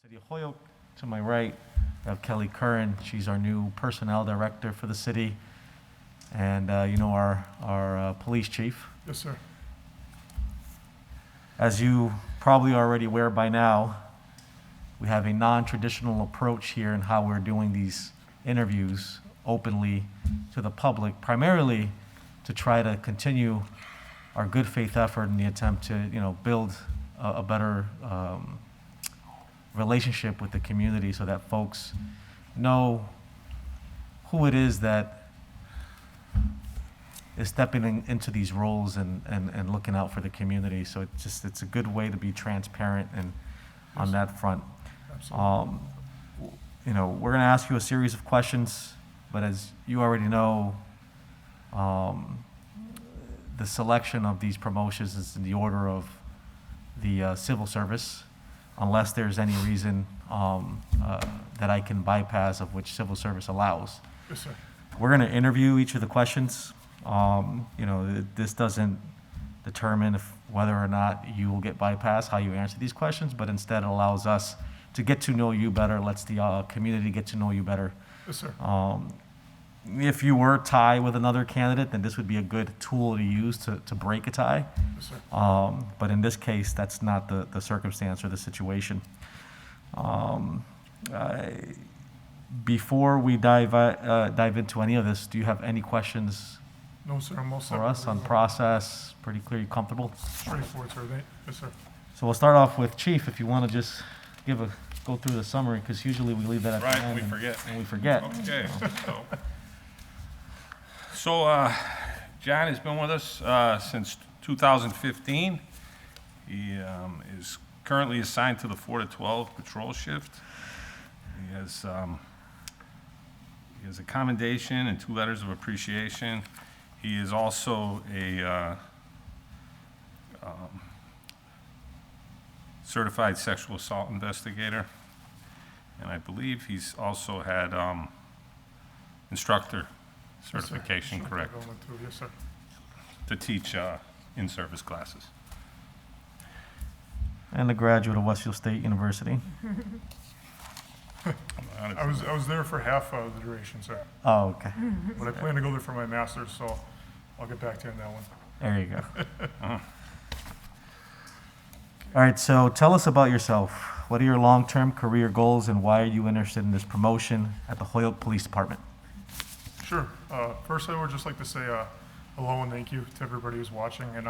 City of Holyoke. To my right, I have Kelly Curran. She's our new personnel director for the city. And our police chief. Yes, sir. As you probably already aware by now, we have a non-traditional approach here in how we're doing these interviews openly to the public, primarily to try to continue our good faith effort in the attempt to, build a better relationship with the community so that folks know who it is that is stepping into these roles and looking out for the community. So it's a good way to be transparent and on that front. Absolutely. We're going to ask you a series of questions, but as you already know, the selection of these promotions is in the order of the civil service, unless there's any reason that I can bypass of which civil service allows. Yes, sir. We're going to interview each of the questions. This doesn't determine whether or not you will get bypassed, how you answer these questions, but instead it allows us to get to know you better, lets the community get to know you better. Yes, sir. If you were tied with another candidate, then this would be a good tool to use to break a tie. Yes, sir. But in this case, that's not the circumstance or the situation. Before we dive into any of this, do you have any questions No, sir. I'm all set. for us on process? Pretty clear, you comfortable? Straightforward, sir. Yes, sir. So we'll start off with Chief, if you want to just go through the summary, because usually we leave that at the Right, end. we forget. And we forget. Okay. So, John has been with us since 2015. He is currently assigned to the 4 to 12 patrol shift. He has a commendation and 2 letters of appreciation. He is also a certified sexual assault investigator. And I believe he's also had instructor certification, Yes, sir. correct, Development too. Yes, sir. to teach in-service classes. And a graduate of Westfield State University. I was there for half of the duration, sir. Oh, okay. But I plan to go there for my master's, so I'll get back to you on that one. There you go. All right, so tell us about yourself. What are your long-term career goals and why are you interested in this promotion at the Holyoke Police Department? Sure. First, I would just like to say hello and thank you to everybody who's watching and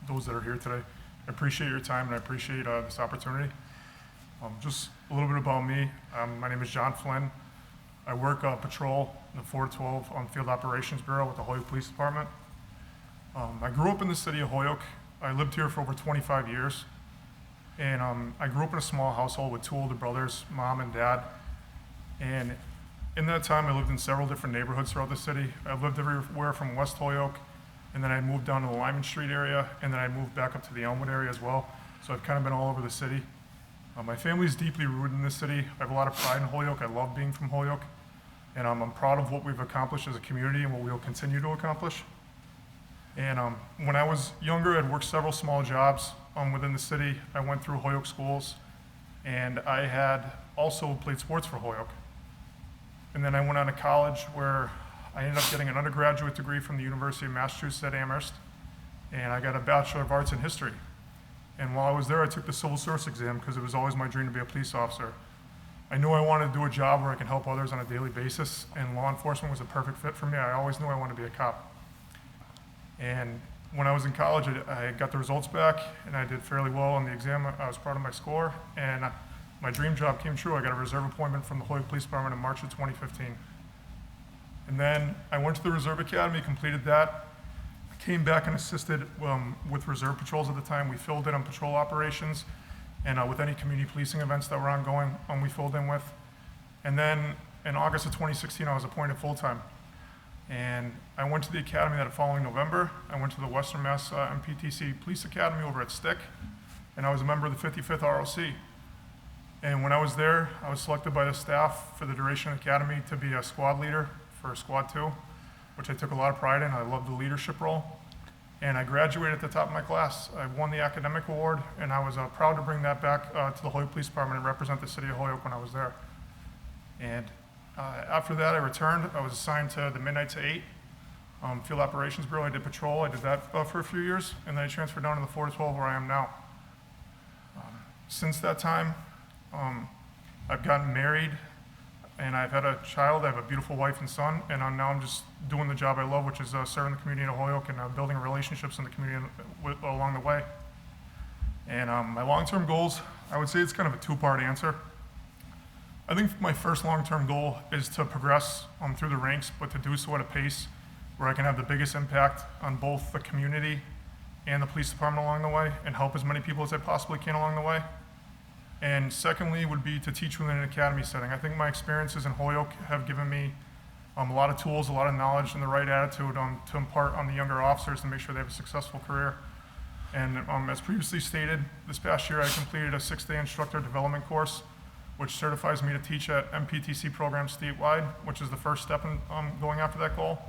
those that are here today. I appreciate your time and I appreciate this opportunity. Just a little bit about me. My name is John Flynn. I work patrol in the 4 to 12 on Field Operations Bureau with the Holyoke Police Department. I grew up in the city of Holyoke. I lived here for over 25 years. And I grew up in a small household with 2 older brothers, mom and dad. And in that time, I lived in several different neighborhoods throughout the city. I lived everywhere from West Holyoke, and then I moved down to the Lyman Street area, and then I moved back up to the Elmwood area as well. So I've kind of been all over the city. My family is deeply rooted in this city. I have a lot of pride in Holyoke. I love being from Holyoke. And I'm proud of what we've accomplished as a community and what we'll continue to accomplish. And when I was younger, I'd worked several small jobs within the city. I went through Holyoke schools, and I had also played sports for Holyoke. And then I went on to college where I ended up getting an undergraduate degree from the University of Massachusetts at Amherst, and I got a Bachelor of Arts in History. And while I was there, I took the civil service exam because it was always my dream to be a police officer. I knew I wanted to do a job where I can help others on a daily basis, and law enforcement was a perfect fit for me. I always knew I wanted to be a cop. And when I was in college, I got the results back, and I did fairly well on the exam. I was proud of my score, and my dream job came true. I got a reserve appointment from the Holyoke Police Department in March of 2015. And then I went to the Reserve Academy, completed that. I came back and assisted with reserve patrols at the time. We filled in on patrol operations and with any community policing events that were ongoing, we filled in with. And then in August of 2016, I was appointed full-time. And I went to the academy that following November. I went to the Western Mass MPTC Police Academy over at Stick, and I was a member of the 55th ROC. And when I was there, I was selected by the staff for the duration of the academy to be a squad leader for Squad 2, which I took a lot of pride in. I loved the leadership role. and I graduated at the top of my class. I won the academic award, and I was proud to bring that back to the Holyoke Police Department and represent the city of Holyoke when I was there. And after that, I returned. I was assigned to the Midnight to 8 Field Operations Bureau. I did patrol. I did that for a few years, and then I transferred down to the 4 to 12 where I am now. Since that time, I've gotten married, and I've had a child. I have a beautiful wife and son, and now I'm just doing the job I love, which is serving the community in Holyoke and building relationships in the community along the way. And my long-term goals, I would say it's kind of a two-part answer. I think my first long-term goal is to progress through the ranks, but to do so at a pace where I can have the biggest impact on both the community and the police department along the way, and help as many people as I possibly can along the way. And secondly would be to teach within an academy setting. I think my experiences in Holyoke have given me a lot of tools, a lot of knowledge, and the right attitude to impart on the younger officers to make sure they have a successful career. And as previously stated, this past year I completed a 6-day instructor development course, which certifies me to teach at MPTC programs statewide, which is the first step in going after that goal.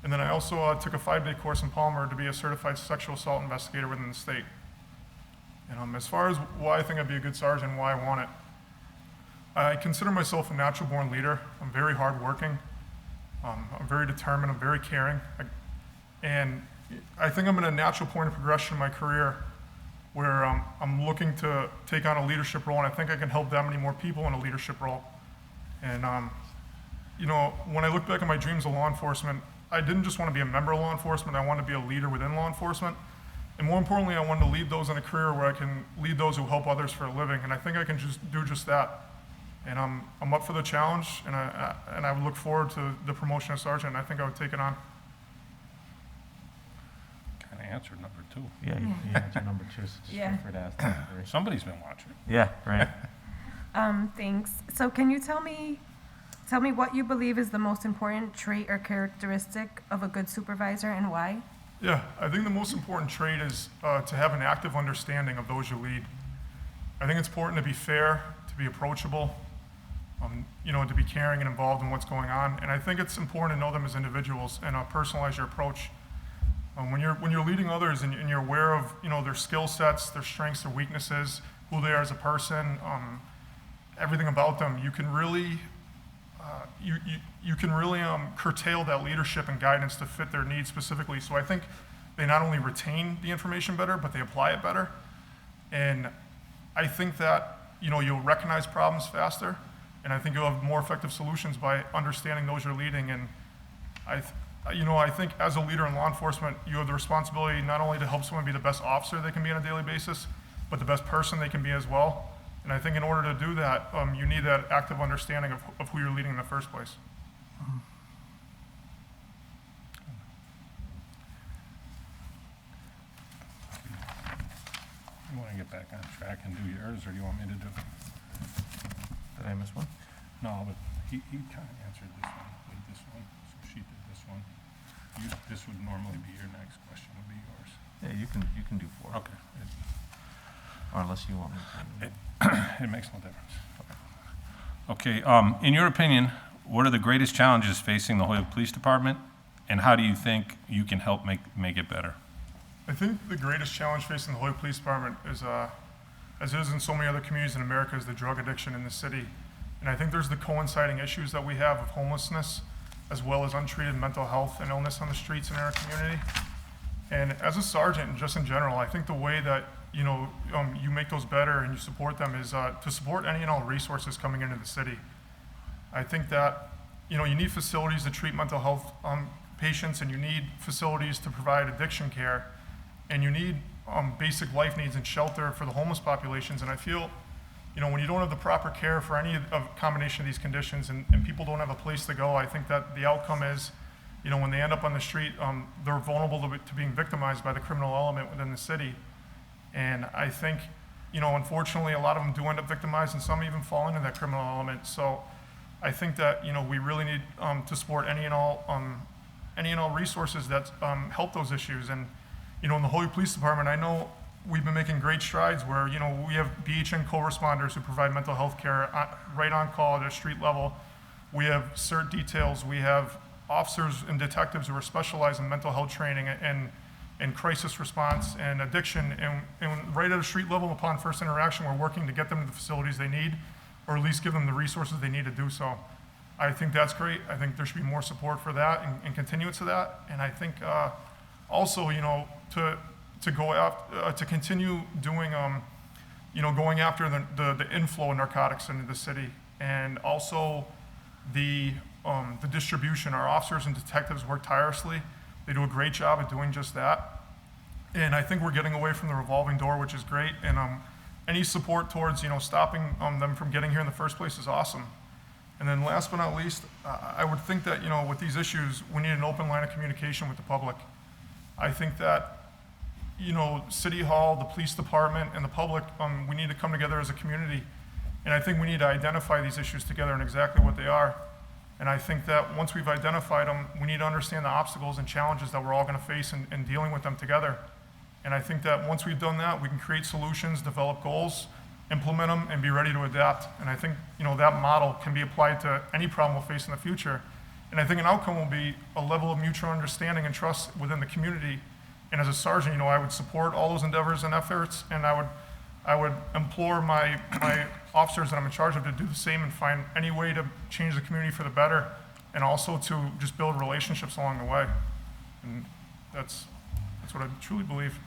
And then I also took a 5-day course in Palmer to be a certified sexual assault investigator within the state. And as far as why I think I'd be a good sergeant and why I want it, I consider myself a natural born leader. I'm very hardworking. I'm very determined. I'm very caring. And I think I'm in a natural point of progression in my career where I'm looking to take on a leadership role, and I think I can help that many more people in a leadership role. And you know, when I look back at my dreams of law enforcement, I didn't just want to be a member of law enforcement. I wanted to be a leader within law enforcement. And more importantly, I wanted to lead those in a career where I can lead those who help others for a living. And I think I can just do just that. And I'm up for the challenge, and I would look forward to the promotion of sergeant. I think I would take it on. Kind of answered number 2. Yeah, you answered number 2, so just Yeah. feel free to ask number 3. Somebody's been watching. Yeah, right. Thanks. So can you tell me what you believe is the most important trait or characteristic of a good supervisor and why? Yeah, I think the most important trait is to have an active understanding of those you lead. I think it's important to be fair, to be approachable, you know, to be caring and involved in what's going on. And I think it's important to know them as individuals and personalize your approach. When you're leading others and you're aware of, you know, their skill sets, their strengths, their weaknesses, who they are as a person, everything about them, you can really curtail that leadership and guidance to fit their needs specifically. So I think they not only retain the information better, but they apply it better. And I think that, you know, you'll recognize problems faster, and I think you'll have more effective solutions by understanding those you're leading. And I think as a leader in law enforcement, you have the responsibility not only to help someone be the best officer they can be on a daily basis, but the best person they can be as well. And I think in order to do that, you need that active understanding of who you're leading in the first place. You want to get back on track and do yours, or do you want me to do? Did I miss one? No, but he kind of answered this one with this one, so she did this one. This would normally be your next question, would be yours. Yeah, you can do 4. Okay. Or unless you want me to. It makes no difference. Okay, in your opinion, what are the greatest challenges facing the Holyoke Police Department, and how do you think you can help make it better? I think the greatest challenge facing the Holyoke Police Department is, as it is in so many other communities in America, is the drug addiction in the city. And I think there's the coinciding issues that we have of homelessness, as well as untreated mental health and illness on the streets in our community. And as a sergeant, and just in general, I think the way that you make those better and you support them is to support any and all resources coming into the city. I think that you need facilities to treat mental health patients, and you need facilities to provide addiction care, and you need basic life needs and shelter for the homeless populations. And I feel, when you don't have the proper care for any of combination of these conditions, and people don't have a place to go, I think that the outcome is, when they end up on the street, they're vulnerable to being victimized by the criminal element within the city. And I think, unfortunately, a lot of them do end up victimized, and some even fall into that criminal element. So I think that, we really need to support any and all resources that help those issues. And, in the Holyoke Police Department, I know we've been making great strides where, we have BHN co-responders who provide mental health care right on call at a street level. We have CERT details. We have officers and detectives who are specialized in mental health training and, and crisis response and addiction. And right at a street level, upon first interaction, we're working to get them to the facilities they need, or at least give them the resources they need to do so. I think that's great. I think there should be more support for that and continuance of that. And I think also, to go after, to continue doing, going after the inflow of narcotics into the city, and also the distribution. Our officers and detectives work tirelessly. They do a great job at doing just that. And I think we're getting away from the revolving door, which is great. And any support towards, stopping them from getting here in the first place is awesome. And then last but not least, I would think that, with these issues, we need an open line of communication with the public. I think that, City Hall, the police department, and the public, we need to come together as a community. And I think we need to identify these issues together and exactly what they are. And I think that once we've identified them, we need to understand the obstacles and challenges that we're all gonna face in dealing with them together. And I think that once we've done that, we can create solutions, develop goals, implement them, and be ready to adapt. And I think, that model can be applied to any problem we'll face in the future. And I think an outcome will be a level of mutual understanding and trust within the community. And as a sergeant, I would support all those endeavors and efforts, and I would implore my officers that I'm in charge of to do the same and find any way to change the community for the better, and also to just build relationships along the way. And that's what I truly believe.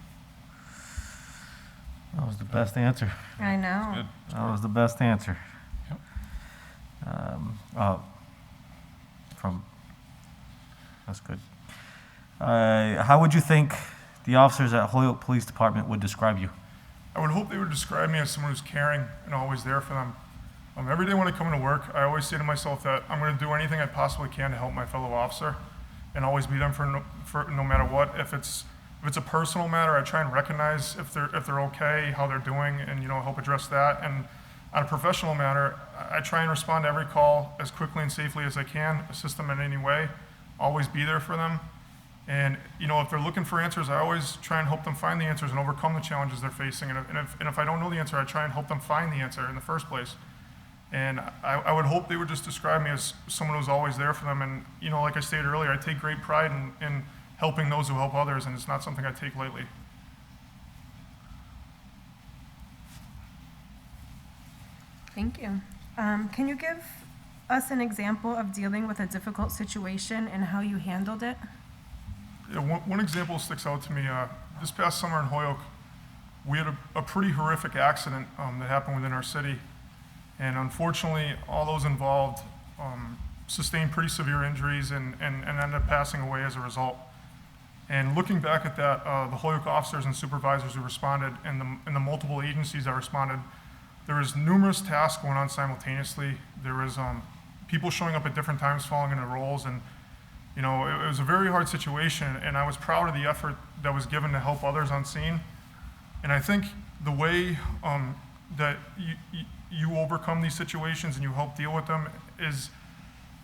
That was the best answer. I know. Good. That was the best answer. Yep. That's good. How would you think the officers at Holyoke Police Department would describe you? I would hope they would describe me as someone who's caring and always there for them. Every day when I come into work, I always say to myself that I'm going to do anything I possibly can to help my fellow officer, and always be there for no matter what. If it's a personal matter, I try and recognize if they're okay, how they're doing, and help address that. And on a professional matter, I try and respond to every call as quickly and safely as I can, assist them in any way, always be there for them. And if they're looking for answers, I always try and help them find the answers and overcome the challenges they're facing. And if I don't know the answer, I try and help them find the answer in the first place. And I would hope they would just describe me as someone who's always there for them. And like I stated earlier, I take great pride in helping those who help others, and it's not something I take lightly. Thank you. Can you give us an example of dealing with a difficult situation and how you handled it? Yeah, one example sticks out to me. This past summer in Holyoke, we had a pretty horrific accident that happened within our city. And unfortunately, all those involved sustained pretty severe injuries and ended up passing away as a result. And looking back at that, the Holyoke officers and supervisors who responded and the multiple agencies that responded, there was numerous tasks going on simultaneously. There was people showing up at different times, falling into roles, and it was a very hard situation, and I was proud of the effort that was given to help others on scene. And I think the way that you overcome these situations and you help deal with them is,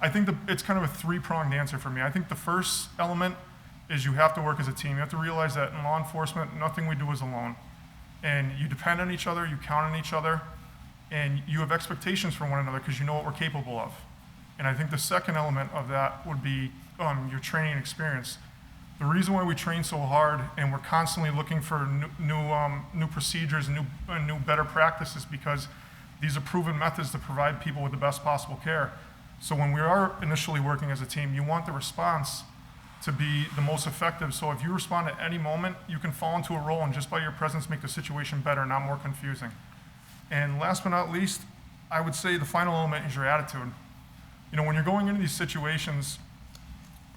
I think it's kind of a three-pronged answer for me. I think the first element is you have to work as a team. You have to realize that in law enforcement, nothing we do is alone. And you depend on each other, you count on each other, and you have expectations for one another because you know what we're capable of. And I think the second element of that would be your training experience. The reason why we train so hard and we're constantly looking for new procedures, new better practices, because these are proven methods to provide people with the best possible care. So when we are initially working as a team, you want the response to be the most effective. So if you respond at any moment, you can fall into a role and just by your presence make the situation better, not more confusing. And last but not least, I would say the final element is your attitude. When you're going into these situations,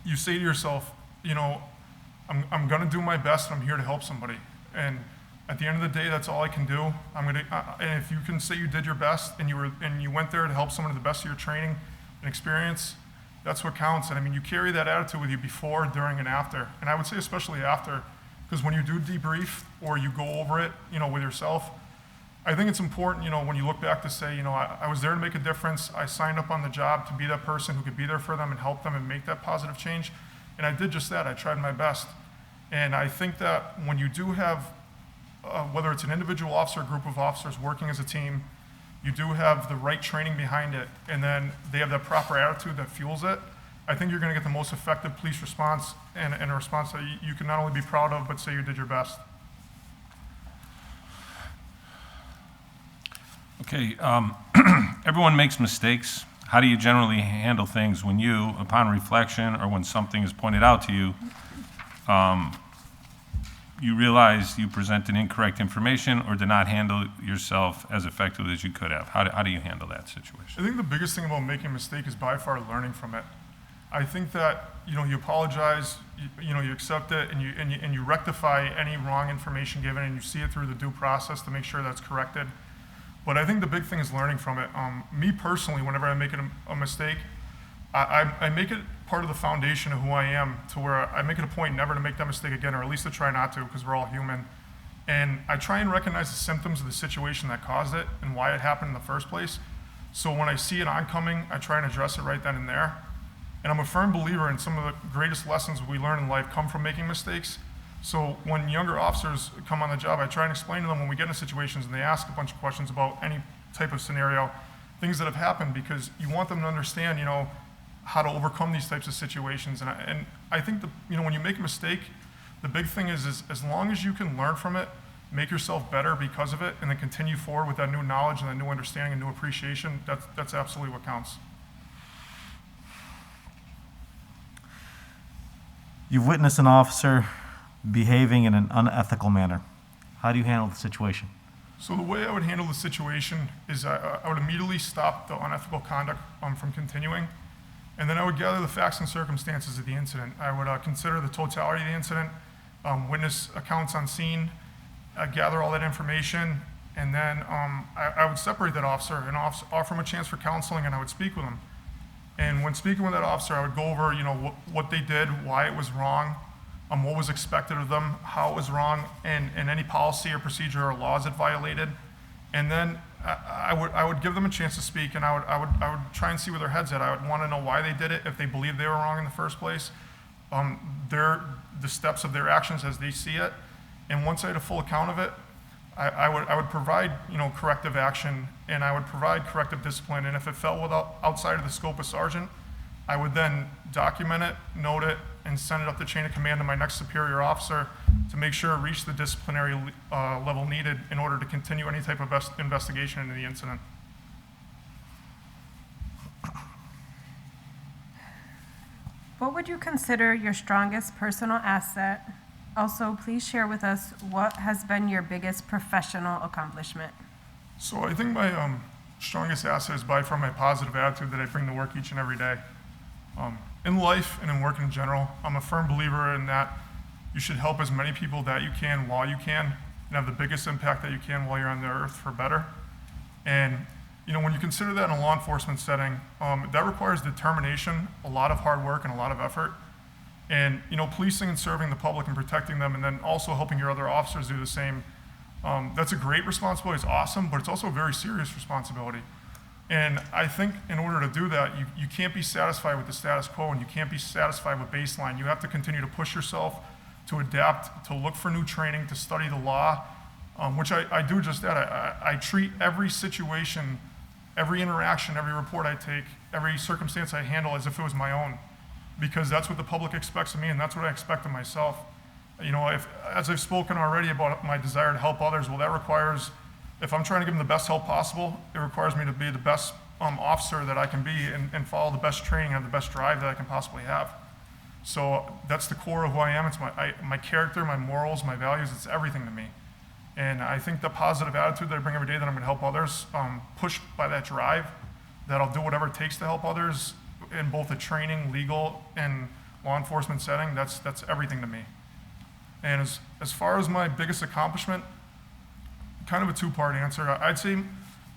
you say to yourself, I'm gonna do my best and I'm here to help somebody. And at the end of the day, that's all I can do. And if you can say you did your best and you went there to help someone to the best of your training and experience, that's what counts. And you carry that attitude with you before, during, and after. And I would say especially after, because when you do debrief or you go over it, with yourself, I think it's important, when you look back to say, I was there to make a difference. I signed up on the job to be that person who could be there for them and help them and make that positive change. And I did just that. I tried my best. And I think that when you do have, whether it's an individual officer or group of officers working as a team, you do have the right training behind it, and then they have that proper attitude that fuels it, I think you're going to get the most effective police response and a response that you can not only be proud of, but say you did your best. Okay, everyone makes mistakes. How do you generally handle things when you, upon reflection, or when something is pointed out to you, you realize you presented incorrect information or did not handle yourself as effectively as you could have? How do you handle that situation? I think the biggest thing about making a mistake is by far learning from it. I think that, you apologize, you accept it, and you rectify any wrong information given, and you see it through the due process to make sure that's corrected. But I think the big thing is learning from it. Me personally, whenever I make a mistake, I make it part of the foundation of who I am, to where I make it a point never to make that mistake again, or at least to try not to, because we're all human. And I try and recognize the symptoms of the situation that caused it and why it happened in the first place. So when I see it oncoming, I try and address it right then and there. And I'm a firm believer in some of the greatest lessons we learn in life come from making mistakes. So when younger officers come on the job, I try and explain to them when we get into situations and they ask a bunch of questions about any type of scenario, things that have happened, because you want them to understand, how to overcome these types of situations. And I think when you make a mistake, the big thing is as long as you can learn from it, make yourself better because of it, and then continue forward with that new knowledge and that new understanding and new appreciation, that's absolutely what counts. You've witnessed an officer behaving in an unethical manner. How do you handle the situation? So the way I would handle the situation is I would immediately stop the unethical conduct from continuing, and then I would gather the facts and circumstances of the incident. I would consider the totality of the incident, witness accounts on scene, gather all that information, and then I would separate that officer and offer him a chance for counseling, and I would speak with him. And when speaking with that officer, I would go over, what they did, why it was wrong, what was expected of them, how it was wrong, and any policy or procedure or laws it violated. And then I would give them a chance to speak, and I would try and see where their head's at. I would want to know why they did it, if they believed they were wrong in the first place, the steps of their actions as they see it. And once I had a full account of it, I would provide, corrective action, and I would provide corrective discipline. And if it fell outside of the scope of sergeant, I would then document it, note it, and send it up the chain of command to my next superior officer to make sure it reached the disciplinary level needed in order to continue any type of investigation into the incident. What would you consider your strongest personal asset? Also, please share with us what has been your biggest professional accomplishment. So I think my strongest asset is by far my positive attitude that I bring to work each and every day. In life and in work in general, I'm a firm believer in that you should help as many people that you can while you can, and have the biggest impact that you can while you're on the earth for better. And when you consider that in a law enforcement setting, that requires determination, a lot of hard work, and a lot of effort. And policing and serving the public and protecting them, and then also helping your other officers do the same, that's a great responsibility. It's awesome, but it's also a very serious responsibility. And I think in order to do that, you can't be satisfied with the status quo, and you can't be satisfied with baseline. You have to continue to push yourself, to adapt, to look for new training, to study the law, which I do just that. I treat every situation, every interaction, every report I take, every circumstance I handle as if it was my own, because that's what the public expects of me, and that's what I expect of myself. As I've spoken already about my desire to help others, well, that requires, if I'm trying to give them the best help possible, it requires me to be the best officer that I can be, and follow the best training and have the best drive that I can possibly have. So that's the core of who I am. It's my character, my morals, my values. It's everything to me. And I think the positive attitude that I bring every day, that I'm going to help others, pushed by that drive, that I'll do whatever it takes to help others in both a training, legal, and law enforcement setting, that's everything to me. And as far as my biggest accomplishment, kind of a two-part answer. I'd say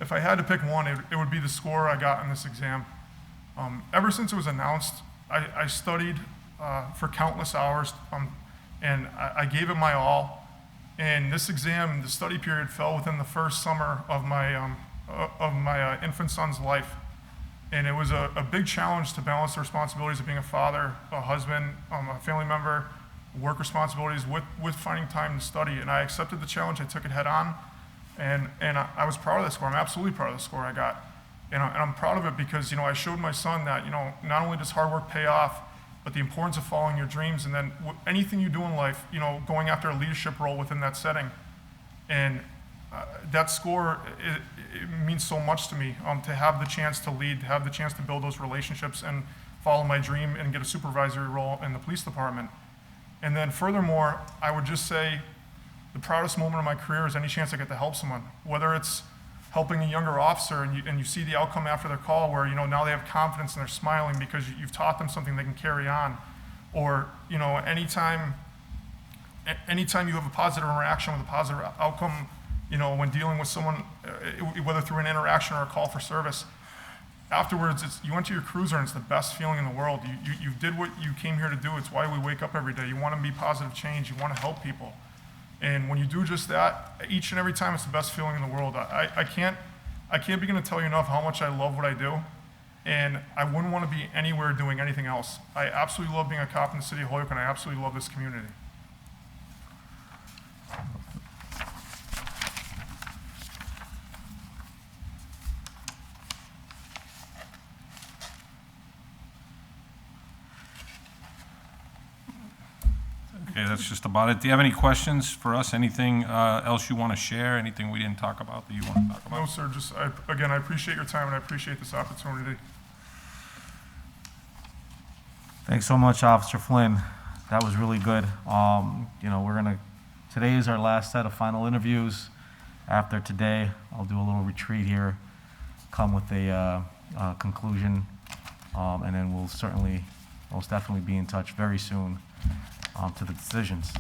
if I had to pick one, it would be the score I got in this exam. Ever since it was announced, I studied for countless hours, and I gave it my all. And this exam, the study period, fell within the first summer of my infant son's life. And it was a big challenge to balance the responsibilities of being a father, a husband, a family member, work responsibilities with finding time to study. And I accepted the challenge. I took it head on. And I was proud of the score. I'm absolutely proud of the score I got. And I'm proud of it because, I showed my son that, not only does hard work pay off, but the importance of following your dreams, and then anything you do in life, going after a leadership role within that setting. And that score, it means so much to me, to have the chance to lead, to have the chance to build those relationships and follow my dream and get a supervisory role in the police department. And then furthermore, I would just say the proudest moment of my career is any chance I get to help someone, whether it's helping a younger officer and you see the outcome after their call where, now they have confidence and they're smiling because you've taught them something they can carry on. Or, anytime you have a positive interaction with a positive outcome, when dealing with someone, whether through an interaction or a call for service, afterwards, you went to your cruiser and it's the best feeling in the world. You did what you came here to do. It's why we wake up every day. You want to be positive change. You want to help people. And when you do just that, each and every time, it's the best feeling in the world. I can't begin to tell you enough how much I love what I do, and I wouldn't want to be anywhere doing anything else. I absolutely love being a cop in the city of Holyoke, and I absolutely love this community. Okay, that's just about it. Do you have any questions for us? Anything else you want to share? Anything we didn't talk about that you want to talk about? No, sir, again, I appreciate your time and I appreciate this opportunity. Thanks so much, Officer Flynn. That was really good. Today is our last set of final interviews. After today, I'll do a little retreat here, come with a conclusion, and then we'll most definitely be in touch very soon to the decisions.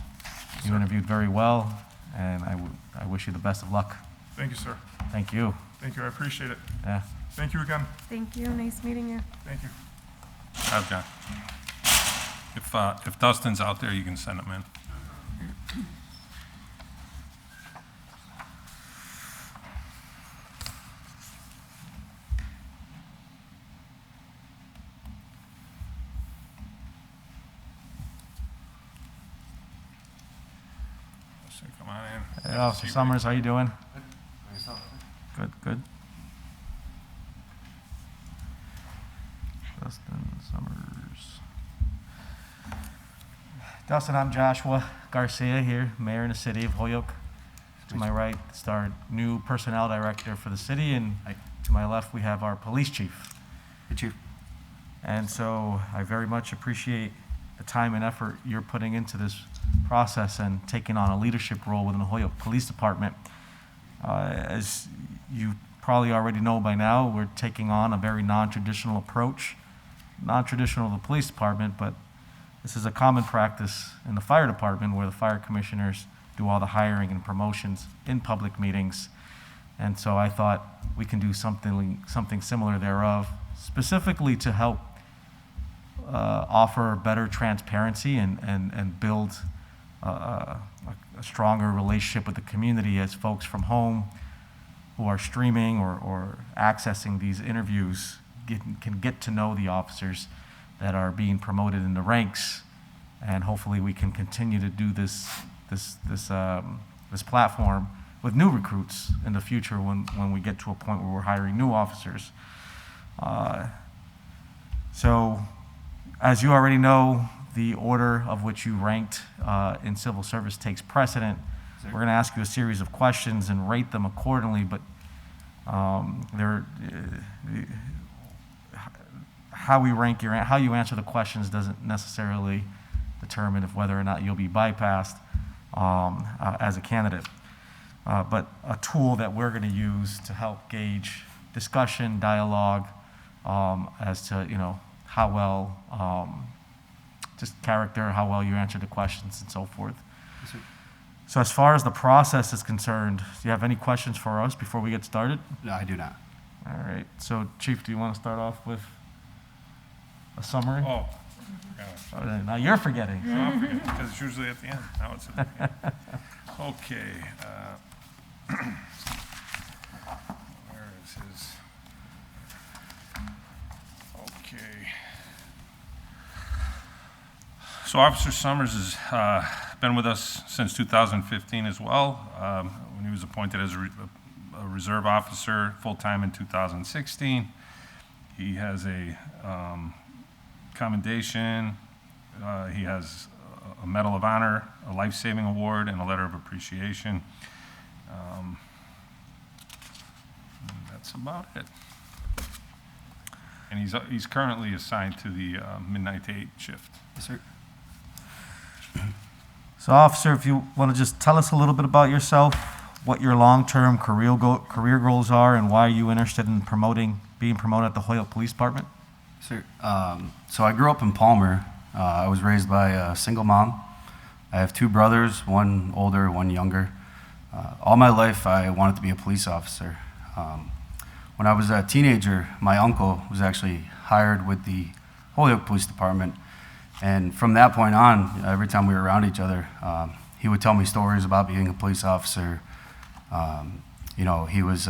You interviewed very well, and I wish you the best of luck. Thank you, sir. Thank you. Thank you, I appreciate it. Yeah. Thank you again. Thank you. Nice meeting you. Thank you. Have John. If Dustin's out there, you can send him in. Dustin, come on in. Hey, Officer Summers, how you doing? Good, good. Dustin Summers. Dustin, I'm Joshua Garcia here, Mayor in the city of Holyoke. To my right is our new personnel director for the city, and to my left we have our police chief. Hey, Chief. And so I very much appreciate the time and effort you're putting into this process and taking on a leadership role within the Holyoke Police Department. As you probably already know by now, we're taking on a very non-traditional approach. Non-traditional to the police department, but this is a common practice in the fire department where the fire commissioners do all the hiring and promotions in public meetings. And so I thought we can do something similar thereof, specifically to help offer better transparency and build a stronger relationship with the community as folks from home who are streaming or accessing these interviews can get to know the officers that are being promoted in the ranks, and hopefully we can continue to do this platform with new recruits in the future when we get to a point where we're hiring new officers. So, as you already know, the order of which you ranked in civil service takes precedent. We're going to ask you a series of questions and rate them accordingly, but how you answer the questions doesn't necessarily determine whether or not you'll be bypassed as a candidate. But a tool that we're going to use to help gauge discussion, dialogue, as to how well, just character, how well you answer the questions and so forth. Yes, sir. So as far as the process is concerned, do you have any questions for us before we get started? No, I do not. All right. So Chief, do you want to start off with a summary? Oh, Oh, now you're forgetting. I'm forgetting, because it's usually at the end. Now it's at the end. Okay. Where is his? Okay. So Officer Summers has been with us since 2015 as well, when he was appointed as a reserve officer, full-time in 2016. He has a commendation. He has a Medal of Honor, a life-saving award, and a letter of appreciation. That's about it. And he's currently assigned to the midnight to 8 shift. Yes, sir. So, officer, if you want to just tell us a little bit about yourself, what your long-term career goals are, and why you interested in being promoted at the Holyoke Police Department. Sir, so I grew up in Palmer. I was raised by a single mom. I have 2 brothers, one older, one younger. All my life, I wanted to be a police officer. When I was a teenager, my uncle was actually hired with the Holyoke Police Department. And from that point on, every time we were around each other, he would tell me stories about being a police officer. He was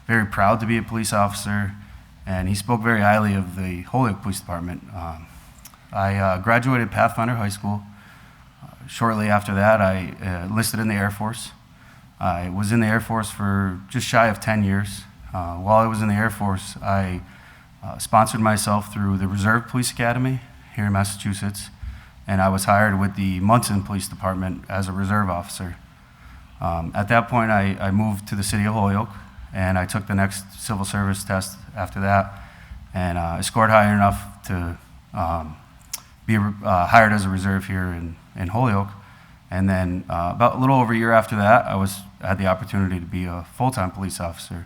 very proud to be a police officer, and he spoke very highly of the Holyoke Police Department. I graduated Pathfinder High School. Shortly after that, I enlisted in the Air Force. I was in the Air Force for just shy of 10 years. While I was in the Air Force, I sponsored myself through the Reserve Police Academy here in Massachusetts, and I was hired with the Munson Police Department as a reserve officer. At that point, I moved to the city of Holyoke, and I took the next civil service test after that, and I scored high enough to be hired as a reserve here in Holyoke. And then about a little over a year after that, I had the opportunity to be a full-time police officer.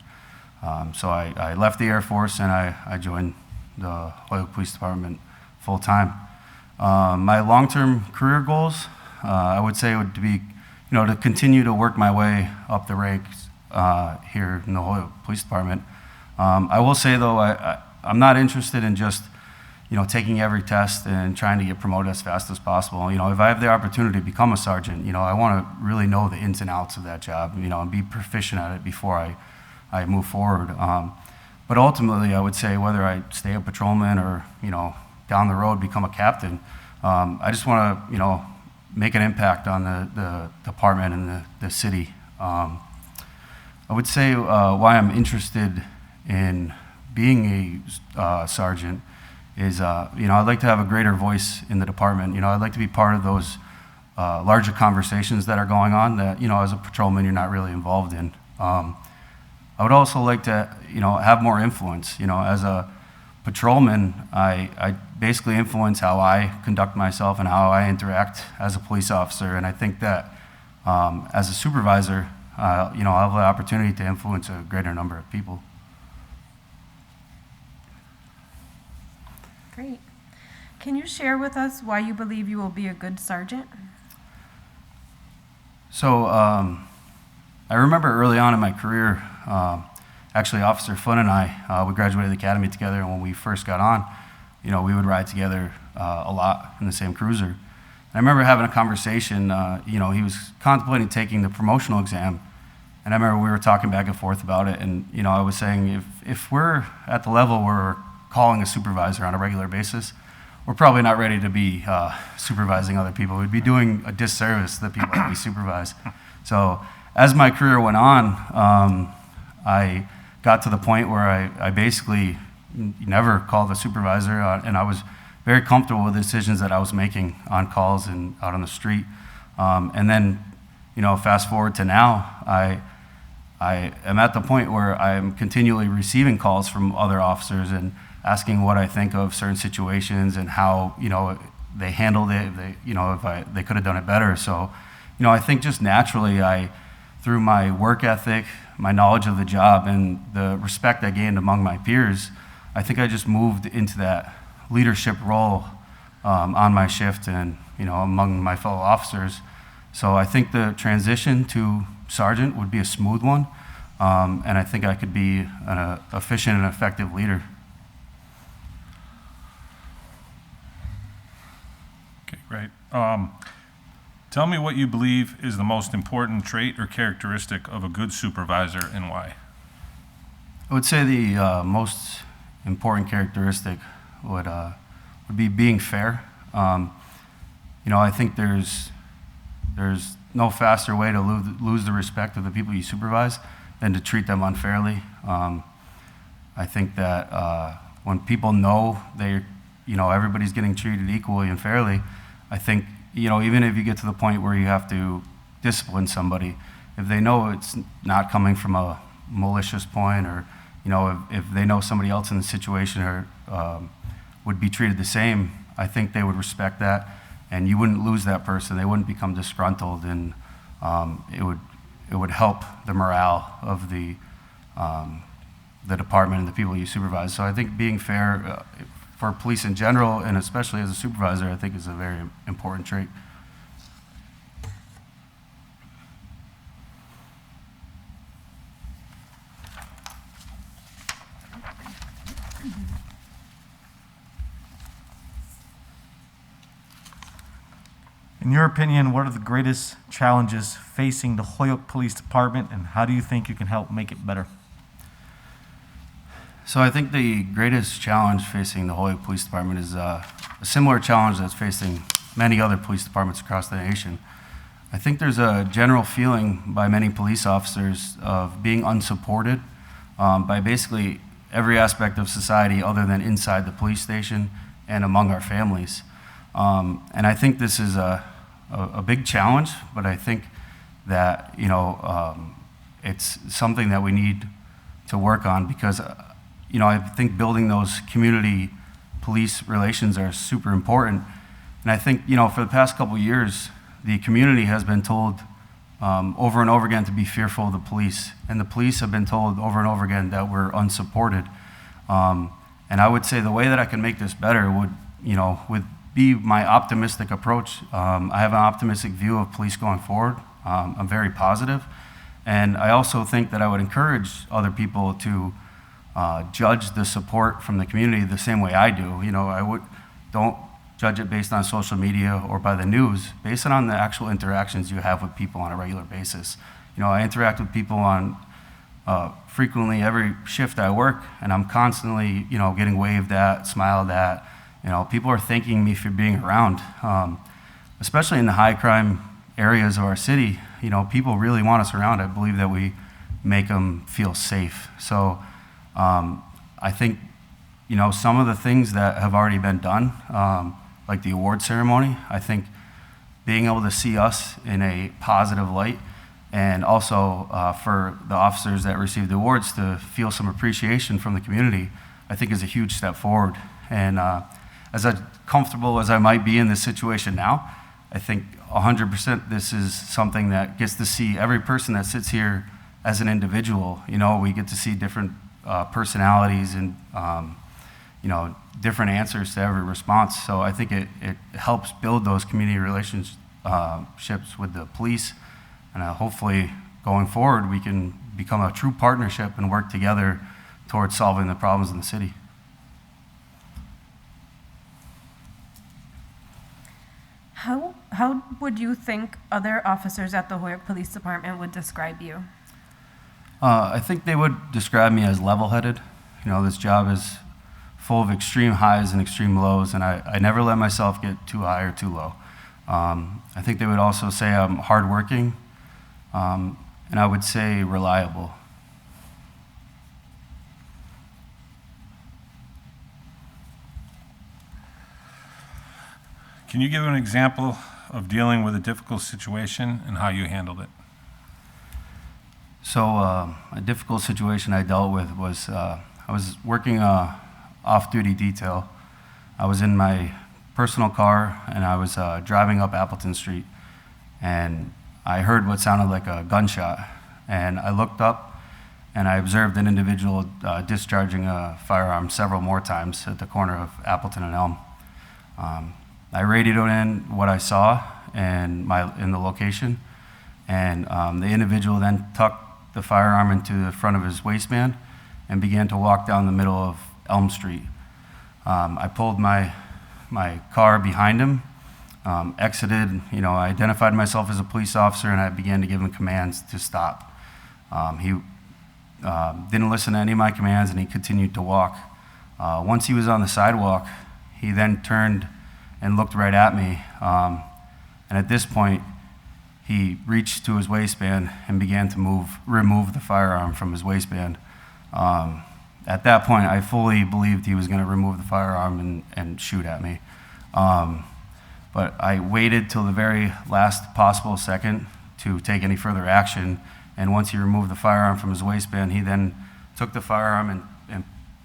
So I left the Air Force and I joined the Holyoke Police Department full-time. My long-term career goals, I would say, would be, to continue to work my way up the ranks here in the Holyoke Police Department. I will say, though, I'm not interested in just, taking every test and trying to get promoted as fast as possible. If I have the opportunity to become a sergeant, I want to really know the ins and outs of that job, and be proficient at it before I move forward. But ultimately, I would say whether I stay a patrolman or, down the road become a captain, I just want to, make an impact on the department and the city. I would say why I'm interested in being a sergeant is, I'd like to have a greater voice in the department. I'd like to be part of those larger conversations that are going on that, as a patrolman, you're not really involved in. I would also like to, have more influence. As a patrolman, I basically influence how I conduct myself and how I interact as a police officer. And I think that as a supervisor, I'll have the opportunity to influence a greater number of people. Great. Can you share with us why you believe you will be a good sergeant? So I remember early on in my career, actually Officer Flynn and I, we graduated the academy together, and when we first got on, we would ride together a lot in the same cruiser. And I remember having a conversation, he was contemplating taking the promotional exam, and I remember we were talking back and forth about it, and I was saying if we're at the level where we're calling a supervisor on a regular basis, we're probably not ready to be supervising other people. We'd be doing a disservice to the people that we supervise. So as my career went on, I got to the point where I basically never called a supervisor, and I was very comfortable with the decisions that I was making on calls and out on the street. And then, fast forward to now, I am at the point where I'm continually receiving calls from other officers and asking what I think of certain situations and how, they handled it, if they could have done it better. So, I think just naturally through my work ethic, my knowledge of the job, and the respect I gained among my peers, I think I just moved into that leadership role on my shift and, among my fellow officers. So I think the transition to sergeant would be a smooth one, and I think I could be an efficient and effective leader. Okay, great. Tell me what you believe is the most important trait or characteristic of a good supervisor and why. I would say the most important characteristic would be being fair. I think there's no faster way to lose the respect of the people you supervise than to treat them unfairly. I think that when people know everybody's getting treated equally and fairly, I think, even if you get to the point where you have to discipline somebody, if they know it's not coming from a malicious point, or, if they know somebody else in the situation would be treated the same, I think they would respect that, and you wouldn't lose that person. They wouldn't become disgruntled, and it would help the morale of the department and the people you supervise. So I think being fair for police in general, and especially as a supervisor, I think is a very important trait. In your opinion, what are the greatest challenges facing the Holyoke Police Department, and how do you think you can help make it better? So I think the greatest challenge facing the Holyoke Police Department is a similar challenge that's facing many other police departments across the nation. I think there's a general feeling by many police officers of being unsupported by basically every aspect of society other than inside the police station and among our families. And I think this is a big challenge, but I think that, it's something that we need to work on, because, I think building those community police relations are super important. And I think, for the past couple of years, the community has been told over and over again to be fearful of the police. And the police have been told over and over again that we're unsupported. And I would say the way that I can make this better would be my optimistic approach. I have an optimistic view of police going forward. I'm very positive. And I also think that I would encourage other people to judge the support from the community the same way I do. Don't judge it based on social media or by the news, based on the actual interactions you have with people on a regular basis. I interact with people on frequently every shift I work, and I'm constantly, getting waved at, smiled at. People are thanking me for being around, especially in the high crime areas of our city. People really want us around. I believe that we make them feel safe. So I think, some of the things that have already been done, like the award ceremony, I think being able to see us in a positive light, and also for the officers that received the awards to feel some appreciation from the community, I think is a huge step forward. And as comfortable as I might be in this situation now, I think 100% this is something that gets to see every person that sits here as an individual. We get to see different personalities and, different answers to every response. So I think it helps build those community relationships with the police. And hopefully going forward, we can become a true partnership and work together towards solving the problems in the city. How would you think other officers at the Holyoke Police Department would describe you? I think they would describe me as level-headed. This job is full of extreme highs and extreme lows, and I never let myself get too high or too low. I think they would also say I'm hardworking, and I would say reliable. Can you give an example of dealing with a difficult situation and how you handled it? So a difficult situation I dealt with was I was working off-duty detail. I was in my personal car, and I was driving up Appleton Street, and I heard what sounded like a gunshot. And I looked up, and I observed an individual discharging a firearm several more times at the corner of Appleton and Elm. I radioed in what I saw and in the location, and the individual then tucked the firearm into the front of his waistband and began to walk down the middle of Elm Street. I pulled my car behind him, exited, I identified myself as a police officer, and I began to give him commands to stop. He didn't listen to any of my commands, and he continued to walk. Once he was on the sidewalk, he then turned and looked right at me. And at this point, he reached to his waistband and began to remove the firearm from his waistband. At that point, I fully believed he was going to remove the firearm and shoot at me. But I waited till the very last possible second to take any further action. And once he removed the firearm from his waistband, he then took the firearm and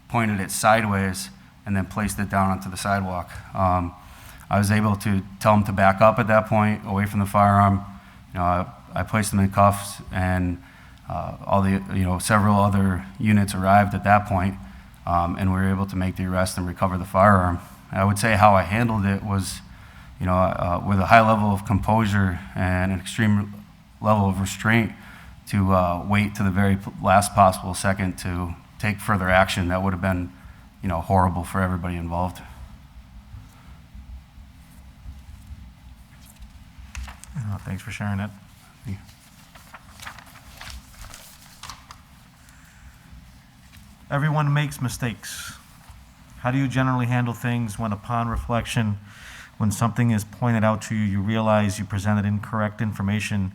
pointed it sideways and then placed it down onto the sidewalk. I was able to tell him to back up at that point, away from the firearm. I placed him in cuffs, and several other units arrived at that point, and we were able to make the arrest and recover the firearm. I would say how I handled it was, with a high level of composure and an extreme level of restraint, to wait to the very last possible second to take further action. That would have been, horrible for everybody involved. Thanks for sharing it. Yeah. Everyone makes mistakes. How do you generally handle things when, upon reflection, when something is pointed out to you, you realize you presented incorrect information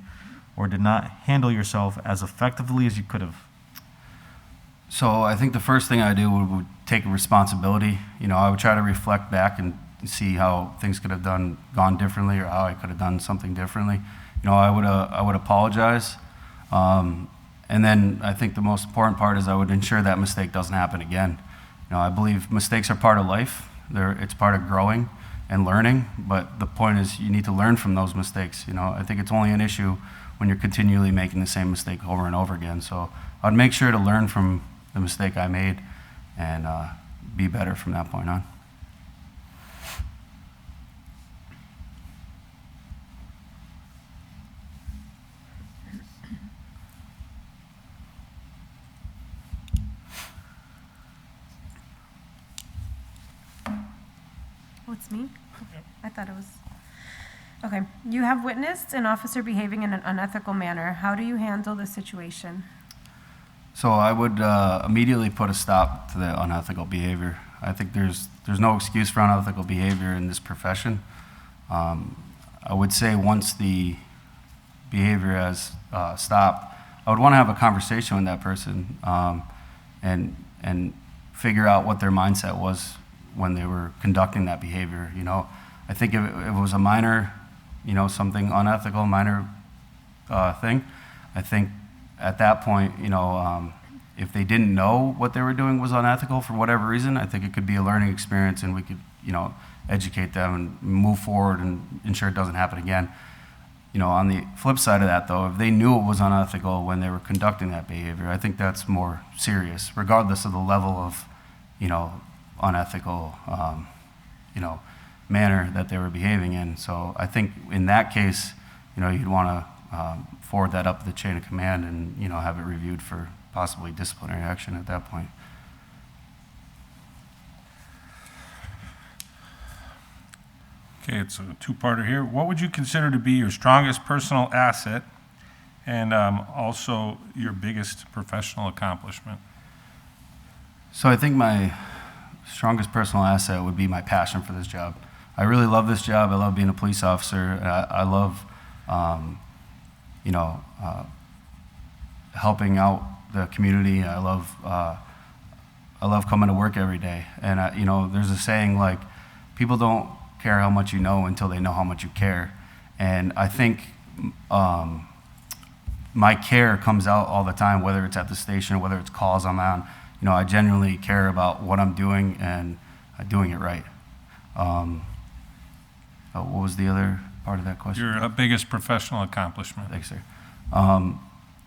or did not handle yourself as effectively as you could have? So I think the first thing I do would take responsibility. I would try to reflect back and see how things could have gone differently, or how I could have done something differently. I would apologize, and then I think the most important part is I would ensure that mistake doesn't happen again. I believe mistakes are part of life. It's part of growing and learning. But the point is, you need to learn from those mistakes. I think it's only an issue when you're continually making the same mistake over and over again. So I'd make sure to learn from the mistake I made and be better from that point on. Oh, it's me? I thought it was. Okay. You have witnessed an officer behaving in an unethical manner. How do you handle the situation? So I would immediately put a stop to the unethical behavior. I think there's no excuse for unethical behavior in this profession. I would say once the behavior has stopped, I would want to have a conversation with that person and figure out what their mindset was when they were conducting that behavior. I think if it was a minor, something unethical, minor thing, I think at that point, if they didn't know what they were doing was unethical for whatever reason, I think it could be a learning experience, and we could, educate them and move forward and ensure it doesn't happen again. On the flip side of that, though, if they knew it was unethical when they were conducting that behavior, I think that's more serious, regardless of the level of, unethical, manner that they were behaving in. So I think in that case, you'd want to forward that up the chain of command and, have it reviewed for possibly disciplinary action at that point. Okay, it's a two-parter here. What would you consider to be your strongest personal asset and also your biggest professional accomplishment? So I think my strongest personal asset would be my passion for this job. I really love this job. I love being a police officer. I love, helping out the community. I love coming to work every day. And there's a saying like, people don't care how much you know until they know how much you care. And I think my care comes out all the time, whether it's at the station or whether it's calls I'm on. I genuinely care about what I'm doing and doing it right. What was the other part of that question? Your biggest professional accomplishment. Thanks, sir.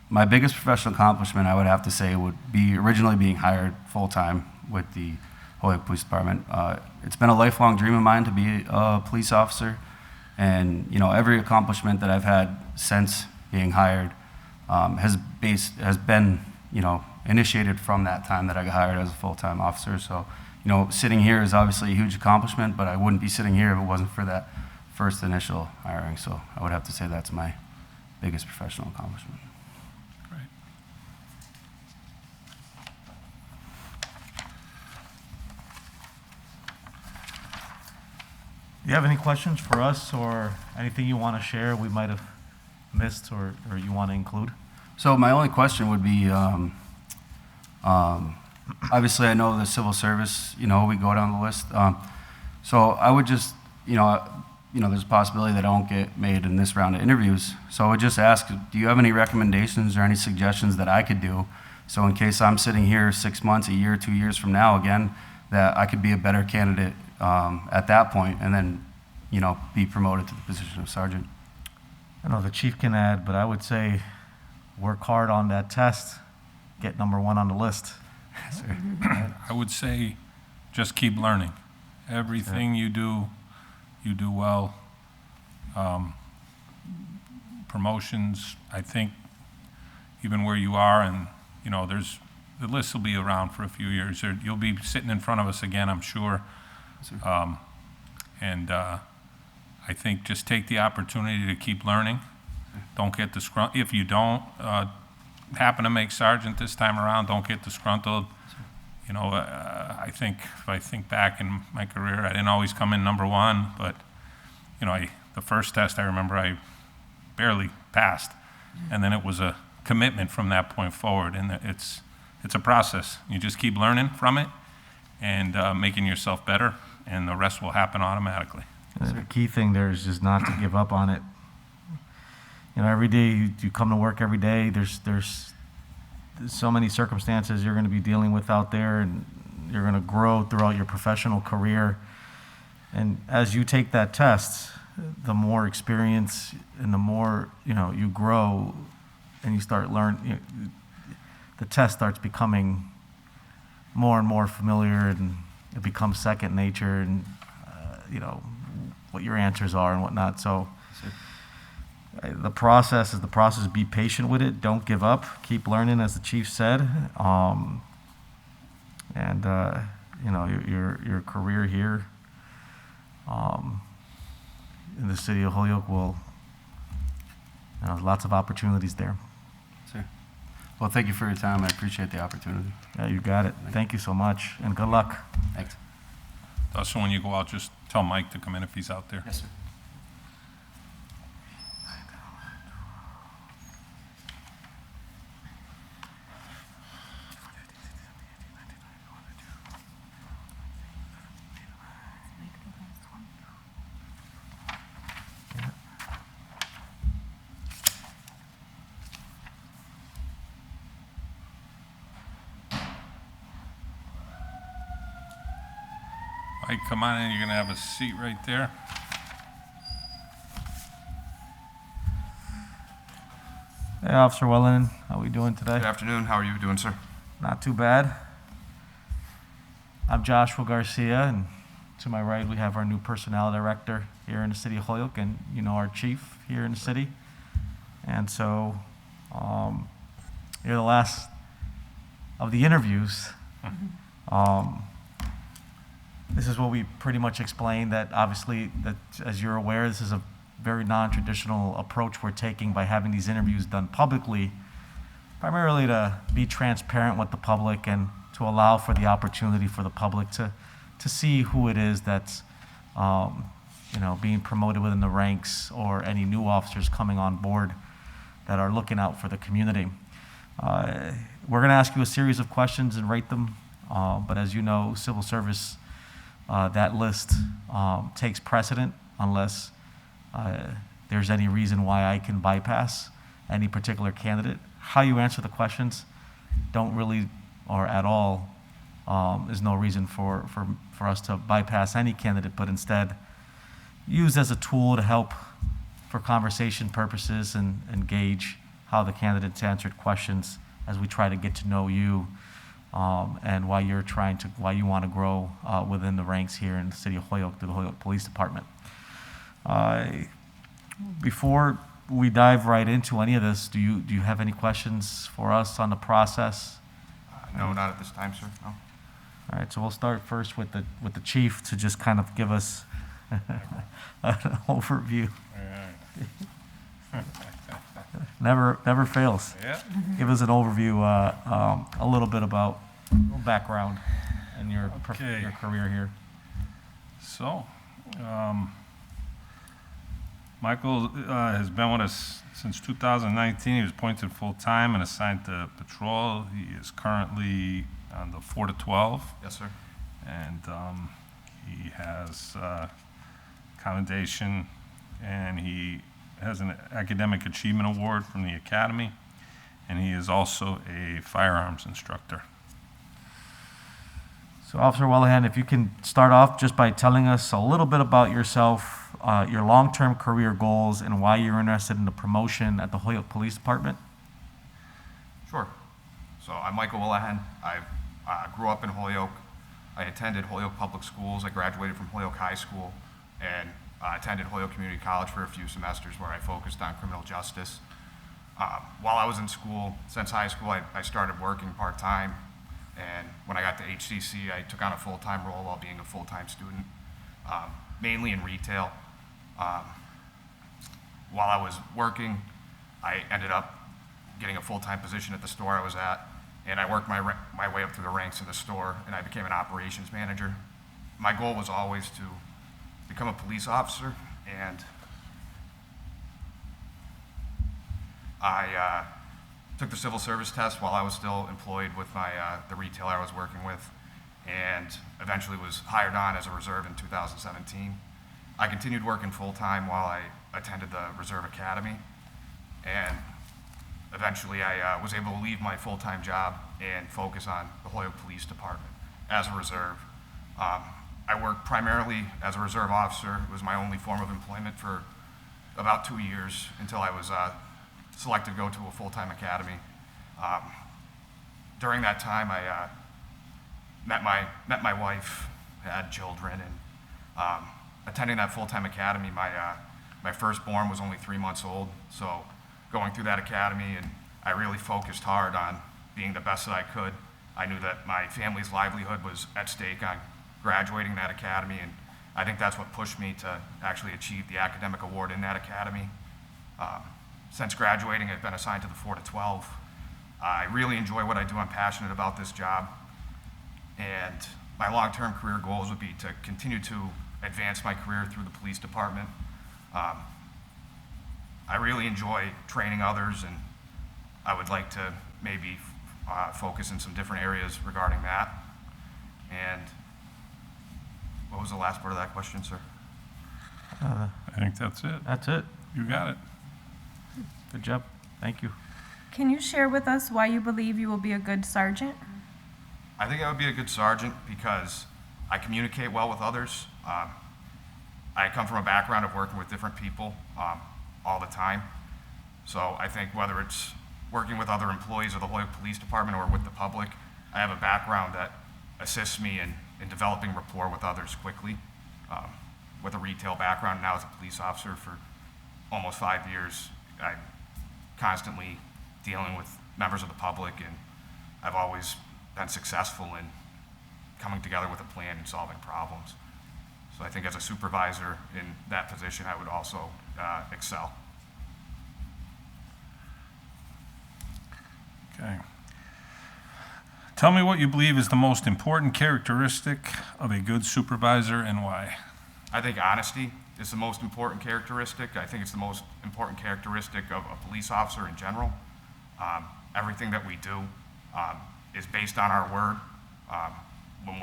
My biggest professional accomplishment, I would have to say, would be originally being hired full-time with the Whelihan Police Department. It's been a lifelong dream of mine to be a police officer, and every accomplishment that I've had since being hired has been initiated from that time that I got hired as a full-time officer. So sitting here is obviously a huge accomplishment, but I wouldn't be sitting here if it wasn't for that first initial hiring. So I would have to say that's my biggest professional accomplishment. Great. Do you have any questions for us or anything you want to share we might have missed or you want to include? So my only question would be, obviously I know the civil service, we go down the list. So I would just, there's a possibility that I won't get made in this round of interviews. So I would just ask, do you have any recommendations or any suggestions that I could do? So in case I'm sitting here 6 months, a year, 2 years from now again, that I could be a better candidate at that point and then, be promoted to the position of sergeant. I know the chief can add, but I would say work hard on that test, get number 1 on the list. I would say just keep learning. Everything you do well. Promotions, I think, even where you are, and the list will be around for a few years. You'll be sitting in front of us again, I'm sure. I think just take the opportunity to keep learning. Don't get disgruntled. If you don't happen to make sergeant this time around, don't get disgruntled. I think if I think back in my career, I didn't always come in number 1, but the first test I remember I barely passed, and then it was a commitment from that point forward. And it's a process. You just keep learning from it and making yourself better, and the rest will happen automatically. The key thing there is just not to give up on it. Every day you come to work every day, there's so many circumstances you're going to be dealing with out there, and you're going to grow throughout your professional career. And as you take that test, the more experience and the more you grow, and you start learning. The test starts becoming more and more familiar, and it becomes second nature, and what your answers are and whatnot. So the process is the process. Be patient with it. Don't give up. Keep learning, as the chief said. Your career here in the city of Holyoke will, lots of opportunities there. Sir. Well, thank you for your time. I appreciate the opportunity. Yeah, you got it. Thank you so much, and good luck. Thanks. Dustin, when you go out, just tell Mike to come in if he's out there. Yes, sir. Mike, come on in. You're going to have a seat right there. Hey, Officer Wellington, how are we doing today? Good afternoon. How are you doing, sir? Not too bad. I'm Joshua Garcia, and to my right we have our new personnel director here in the city of Holyoke, and our chief here in the city. And so you're the last of the interviews. This is what we pretty much explained, that obviously, that as you're aware, this is a very non-traditional approach we're taking by having these interviews done publicly, primarily to be transparent with the public and to allow for the opportunity for the public to see who it is that's being promoted within the ranks, or any new officers coming on board that are looking out for the community. We're going to ask you a series of questions and rate them, but as you know, civil service, that list takes precedent unless there's any reason why I can bypass any particular candidate. How you answer the questions don't really, or at all, is no reason for us to bypass any candidate, but instead use as a tool to help for conversation purposes and gauge how the candidates answered questions as we try to get to know you, and why you want to grow within the ranks here in the city of Holyoke through the Holyoke Police Department. Before we dive right into any of this, do you have any questions for us on the process? No, not at this time, sir. No. All right, so we'll start first with the chief to just kind of give us an overview. Never fails. Yeah. Give us an overview, a little bit about your background and your Okay. your career here. So, Michael has been with us since 2019. He was appointed full-time and assigned to patrol. He is currently on the 4 to 12, Yes, sir. and he has commendation, and he has an academic achievement award from the academy, and he is also a firearms instructor. So Officer Wellington, if you can start off just by telling us a little bit about yourself, your long-term career goals, and why you're interested in the promotion at the Holyoke Police Department. Sure. So I'm Michael Whelihan. I grew up in Holyoke. I attended Holyoke Public Schools. I graduated from Holyoke High School and attended Holyoke Community College for a few semesters where I focused on criminal justice. While I was in school, since high school, I started working part-time. And when I got to HCC, I took on a full-time role while being a full-time student, mainly in retail. While I was working, I ended up getting a full-time position at the store I was at, and I worked my way up through the ranks in the store, and I became an operations manager. My goal was always to become a police officer, and I took the civil service test while I was still employed with the retailer I was working with, and eventually was hired on as a reserve in 2017. I continued working full-time while I attended the Reserve Academy, and eventually I was able to leave my full-time job and focus on the Holyoke Police Department as a reserve. I worked primarily as a reserve officer. It was my only form of employment for about 2 years until I was selected to go to a full-time academy. During that time, I met my wife, had children, and attending that full-time academy, my firstborn was only 3 months old. So going through that academy, and I really focused hard on being the best that I could. I knew that my family's livelihood was at stake on graduating that academy, and I think that's what pushed me to actually achieve the academic award in that academy. Since graduating, I've been assigned to the 4 to 12. I really enjoy what I do. I'm passionate about this job. And my long-term career goals would be to continue to advance my career through the police department. I really enjoy training others, and I would like to maybe focus in some different areas regarding that. And what was the last part of that question, sir? I think that's it. That's it. You got it. Good job. Thank you. Can you share with us why you believe you will be a good sergeant? I think I would be a good sergeant because I communicate well with others. I come from a background of working with different people all the time. So I think whether it's working with other employees of the Holyoke Police Department or with the public, I have a background that assists me in developing rapport with others quickly. With a retail background, now as a police officer for almost 5 years, I'm constantly dealing with members of the public, and I've always been successful in coming together with a plan and solving problems. So I think as a supervisor in that position, I would also excel. Okay. Tell me what you believe is the most important characteristic of a good supervisor and why. I think honesty is the most important characteristic. I think it's the most important characteristic of a police officer in general. Everything that we do is based on our word. When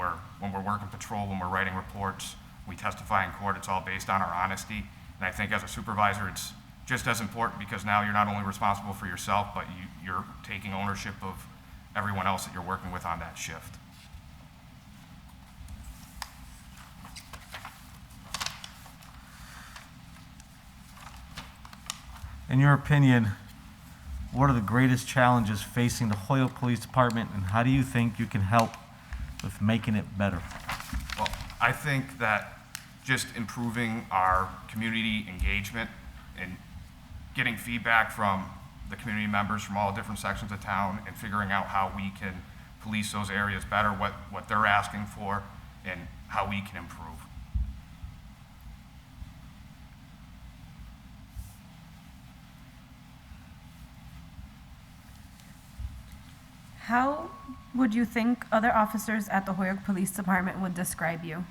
we're working patrol, when we're writing reports, we testify in court, it's all based on our honesty. And I think as a supervisor, it's just as important because now you're not only responsible for yourself, but you're taking ownership of everyone else that you're working with on that shift. In your opinion, what are the greatest challenges facing the Holyoke Police Department, and how do you think you can help with making it better? Well, I think that just improving our community engagement and getting feedback from the community members from all different sections of town and figuring out how we can police those areas better, what they're asking for, and how we can improve. How would you think other officers at the Holyoke Police Department would describe you?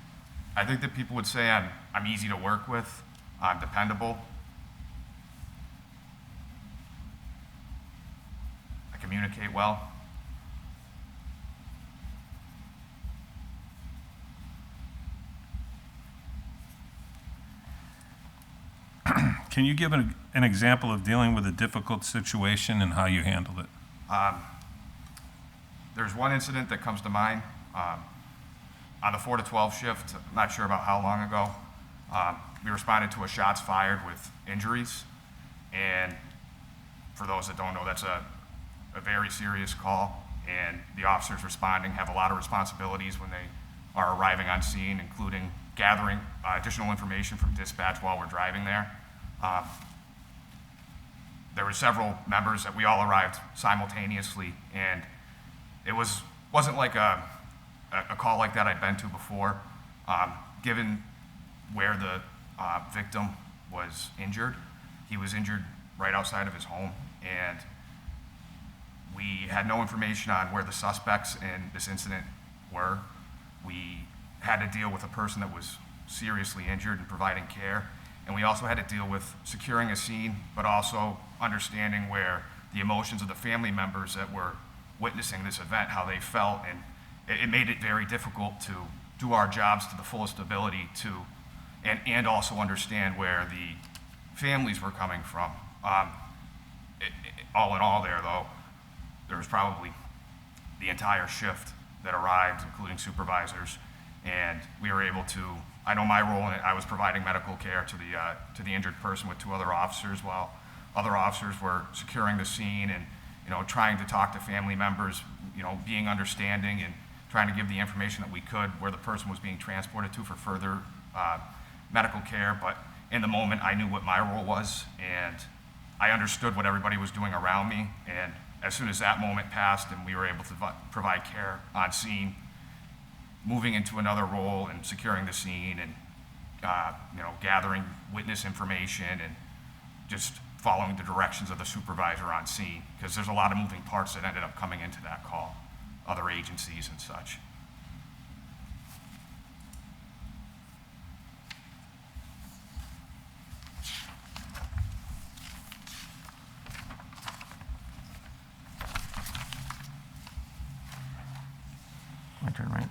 I think that people would say I'm easy to work with, I'm dependable, communicate well. Can you give an example of dealing with a difficult situation and how you handled it? There's one incident that comes to mind. On the 4 to 12 shift, I'm not sure about how long ago, we responded to a shots fired with injuries. And for those that don't know, that's a very serious call. And the officers responding have a lot of responsibilities when they are arriving on scene, including gathering additional information from dispatch while we're driving there. There were several members that we all arrived simultaneously, and it wasn't like a call like that I'd been to before. Given where the victim was injured, he was injured right outside of his home, and we had no information on where the suspects in this incident were. We had to deal with a person that was seriously injured and providing care, and we also had to deal with securing a scene, but also understanding where the emotions of the family members that were witnessing this event, how they felt, and it made it very difficult to do our jobs to the fullest ability to, and also understand where the families were coming from. All in all there, though, there was probably the entire shift that arrived, including supervisors, and we were able to, I know my role in it, I was providing medical care to the injured person with 2 other officers, while other officers were securing the scene and, trying to talk to family members, being understanding and trying to give the information that we could where the person was being transported to for further medical care. But in the moment, I knew what my role was, and I understood what everybody was doing around me. And as soon as that moment passed and we were able to provide care on scene, moving into another role and securing the scene and gathering witness information and just following the directions of the supervisor on scene, because there's a lot of moving parts that ended up coming into that call, other agencies and such. My turn, right?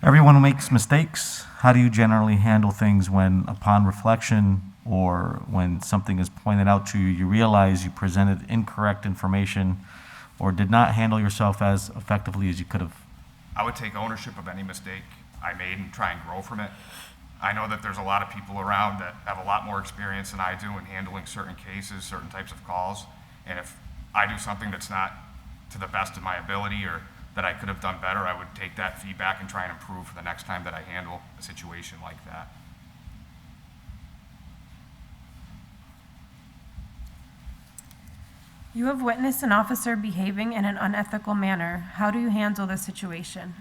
Everyone makes mistakes. How do you generally handle things when, upon reflection, or when something is pointed out to you, you realize you presented incorrect information or did not handle yourself as effectively as you could have? I would take ownership of any mistake I made and try and grow from it. I know that there's a lot of people around that have a lot more experience than I do in handling certain cases, certain types of calls. And if I do something that's not to the best of my ability or that I could have done better, I would take that feedback and try and improve for the next time that I handle a situation like that. You have witnessed an officer behaving in an unethical manner. How do you handle the situation?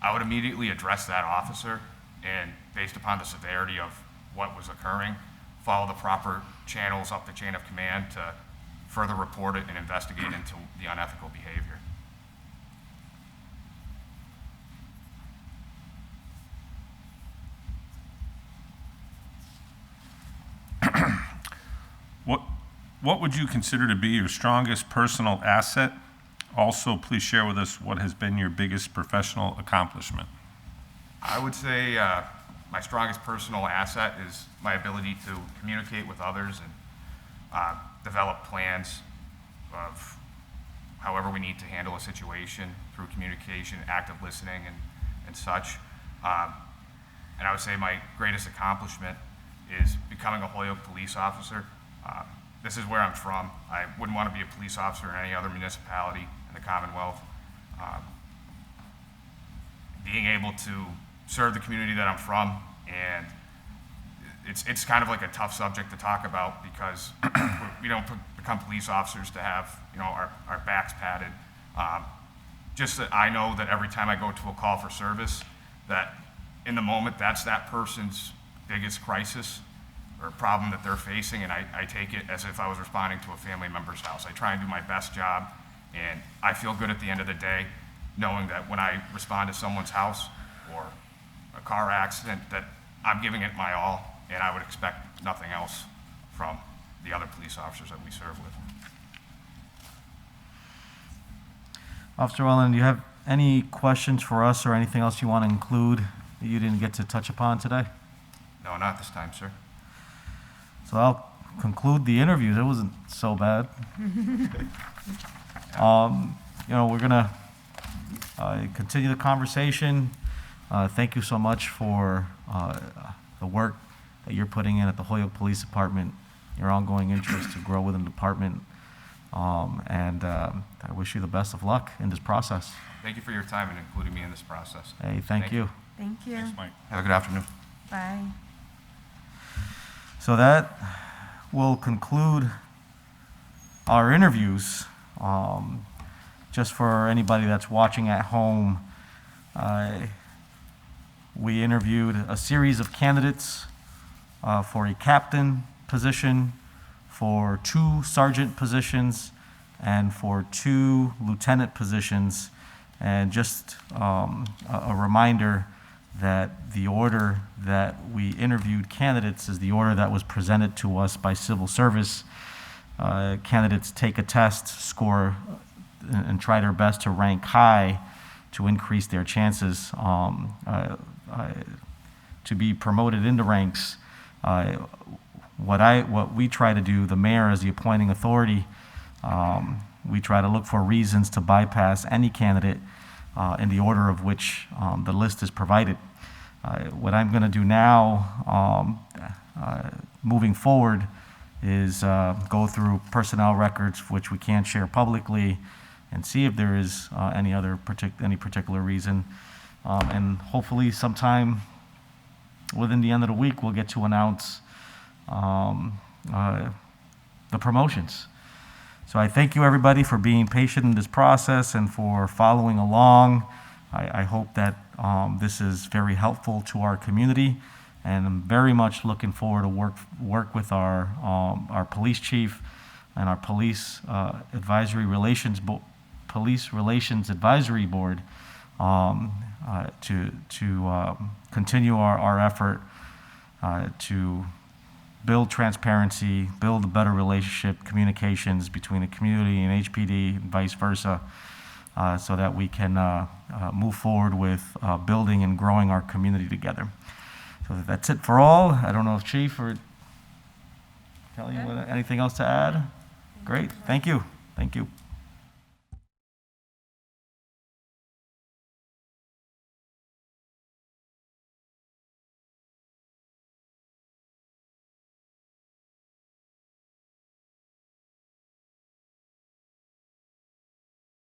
I would immediately address that officer and, based upon the severity of what was occurring, follow the proper channels up the chain of command to further report it and investigate into the unethical behavior. What would you consider to be your strongest personal asset? Also, please share with us what has been your biggest professional accomplishment. I would say my strongest personal asset is my ability to communicate with others and develop plans of however we need to handle a situation through communication, active listening, and such. And I would say my greatest accomplishment is becoming a Holyoke police officer. This is where I'm from. I wouldn't want to be a police officer in any other municipality in the Commonwealth. Being able to serve the community that I'm from, and it's kind of like a tough subject to talk about because we don't become police officers to have our backs padded. Just that I know that every time I go to a call for service, that in the moment that's that person's biggest crisis or problem that they're facing, and I take it as if I was responding to a family member's house. I try and do my best job, and I feel good at the end of the day knowing that when I respond to someone's house or a car accident, that I'm giving it my all, and I would expect nothing else from the other police officers that we serve with. Officer Wellington, do you have any questions for us or anything else you want to include that you didn't get to touch upon today? No, not this time, sir. So I'll conclude the interview. It wasn't so bad. We're gonna continue the conversation. Thank you so much for the work that you're putting in at the Hoyok Police Department, your ongoing interest to grow within the department. I wish you the best of luck in this process. Thank you for your time and including me in this process. Hey, thank you. Thank you. Thanks, Mike. Have a good afternoon. Bye. So that will conclude our interviews. Just for anybody that's watching at home, we interviewed a series of candidates for a captain position, for 2 sergeant positions, and for 2 lieutenant positions. And just a reminder that the order that we interviewed candidates is the order that was presented to us by civil service. Candidates take a test, score, and try their best to rank high to increase their chances to be promoted into ranks. What we try to do, the mayor as the appointing authority, we try to look for reasons to bypass any candidate in the order of which the list is provided. What I'm going to do now, moving forward, is go through personnel records which we can't share publicly and see if there is any particular reason. And hopefully sometime within the end of the week, we'll get to announce the promotions. So I thank you, everybody, for being patient in this process and for following along. I hope that this is very helpful to our community, and I'm very much looking forward to work with our police chief and our police relations advisory board to continue our effort to build transparency, build a better relationship, communications between the community and HPD, and vice versa, so that we can move forward with building and growing our community together. So that's it for all. I don't know if Chief or Kelly, anything else to add? Great, thank you. Thank you.